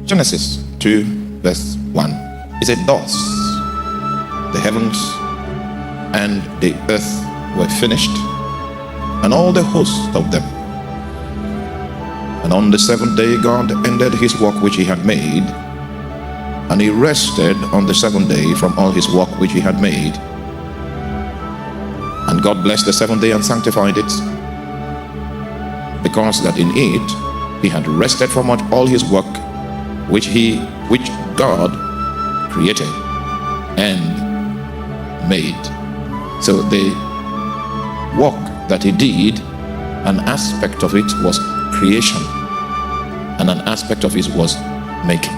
Genesis 2 verse 1. It said, thus the heavens and the earth were finished, and all the host of them. And on the seventh day God ended his work which he had made, and he rested on the seventh day from all his work which he had made. And God blessed the seventh day and sanctified it, because that in it he had rested from all his work which God created and made. So the work that he did, an aspect of it was creation, and an aspect of it was making.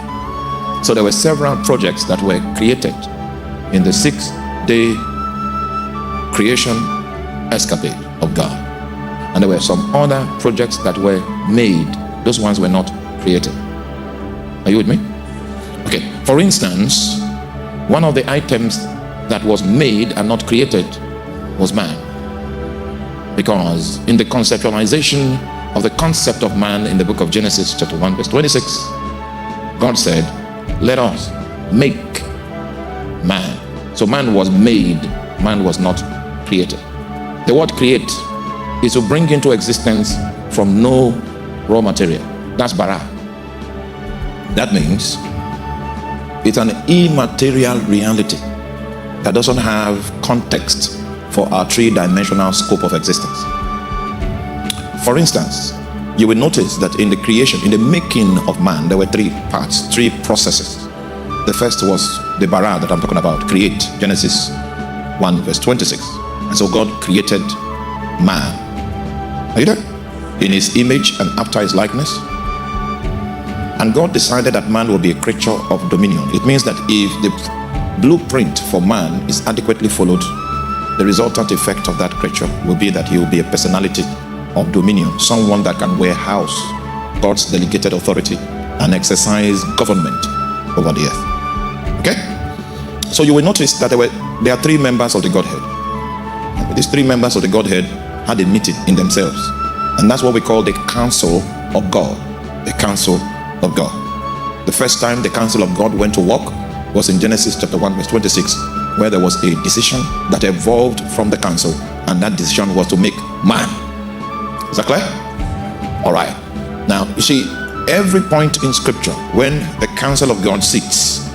So there were several projects that were created in the 6-day creation escapade of God. And there were some other projects that were made. Those ones were not created. Are you with me? Okay. For instance, one of the items that was made and not created was man. Because in the conceptualization of the concept of man in the book of Genesis chapter 1 verse 26, God said, let us make man. So man was made, man was not created. The word create is to bring into existence from no raw material. That's bara. That means it's an immaterial reality that doesn't have context for our three-dimensional scope of existence. For instance, you will notice that in the creation, in the making of man, there were three parts, three processes. The first was the bara that I'm talking about, create, Genesis 1 verse 26. And so God created man. Are you there? In his image and after his likeness. And God decided that man will be a creature of dominion. It means that if the blueprint for man is adequately followed, the resultant effect of that creature will be that he will be a personality of dominion, someone that can warehouse God's delegated authority and exercise government over the earth. Okay? So you will notice that there are three members of the Godhead. These three members of the Godhead had a meeting in themselves. And that's what we call the counsel of God. The counsel of God. The first time the counsel of God went to work was in Genesis chapter 1 verse 26, where there was a decision that evolved from the counsel, and that decision was to make man. Is that clear? All right. Now, you see, every point in scripture when the counsel of God sits,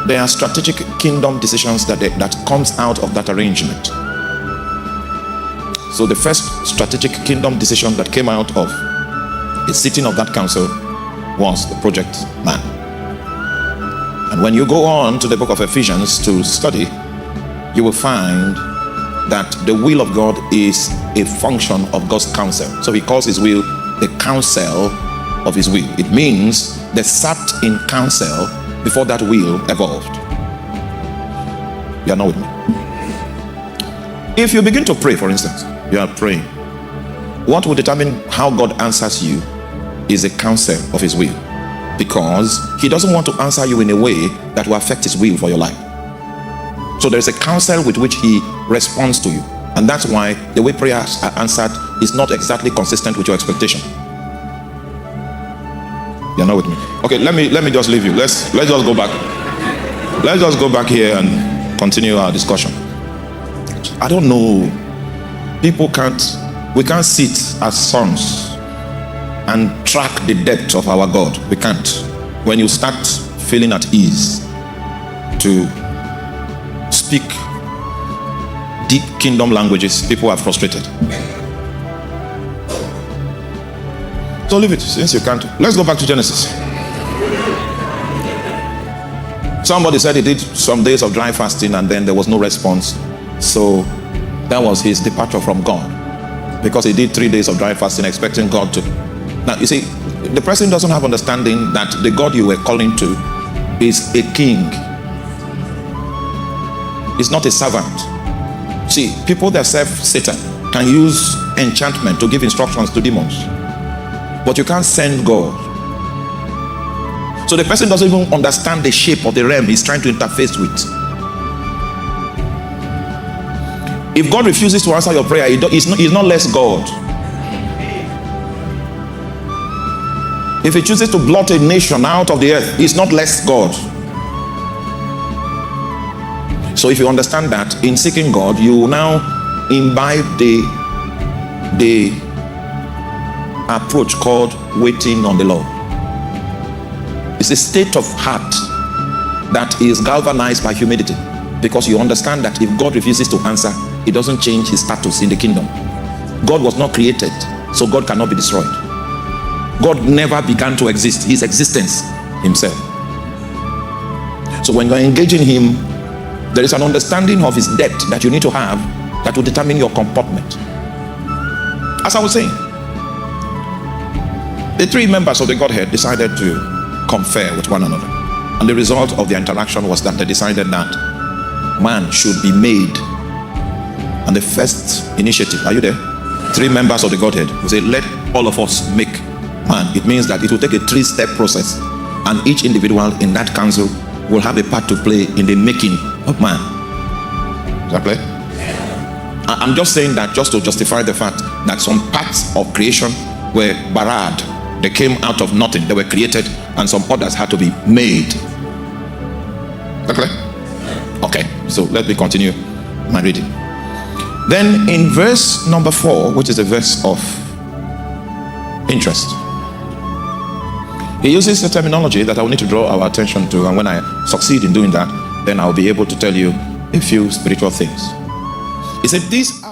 there are strategic kingdom decisions that comes out of that arrangement. So the first strategic kingdom decision that came out of the sitting of that council was the project man. And when you go on to the book of Ephesians to study, you will find that the will of God is a function of God's counsel. So he calls his will the counsel of his will. It means they sat in counsel before that will evolved. You are not with me? If you begin to pray, for instance, you are praying, what will determine how God answers you is the counsel of his will, because he doesn't want to answer you in a way that will affect his will for your life. So there's a counsel with which he responds to you, and that's why the way prayers are answered is not exactly consistent with your expectation. You're not with me? Okay, let me just leave you. Let's just go back. Let's just go back here and continue our discussion. I don't know. We can't sit as sons and track the depth of our God. We can't. When you start feeling at ease to speak deep kingdom languages, people are frustrated. So leave it, since you can't. Let's go back to Genesis. Somebody said he did some days of dry fasting and then there was no response. So that was his departure from God, because he did 3 days of dry fasting expecting God to. Now you see, the person doesn't have understanding that the God you were calling to is a king. It's not a servant. See, people that serve Satan can use enchantment to give instructions to demons, but you can't send God. So the person doesn't even understand the shape of the realm he's trying to interface with. If God refuses to answer your prayer, he's not less God. If he chooses to blot a nation out of the earth, he's not less God. So if you understand that, in seeking God, you will now imbibe the approach called waiting on the Lord. It's a state of heart that is galvanized by humility, because you understand that if God refuses to answer, it doesn't change his status in the kingdom. God was not created, so God cannot be destroyed. God never began to exist. His existence himself. So when you're engaging him, there is an understanding of his depth that you need to have that will determine your comportment. As I was saying, the three members of the Godhead decided to confer with one another, and the result of their interaction was that they decided that man should be made. And the first initiative, are you there? Three members of the Godhead will say, let all of us make man. It means that it will take a three-step process, and each individual in that council will have a part to play in the making of man. Is that clear? I'm just saying that just to justify the fact that some parts of creation were barad. They came out of nothing. They were created, and some others had to be made. Is that clear? Okay, so let me continue my reading. Then in verse number 4, which is a verse of interest, he uses a terminology that I will need to draw our attention to, and when I succeed in doing that, then I'll be able to tell you a few spiritual things. He said, these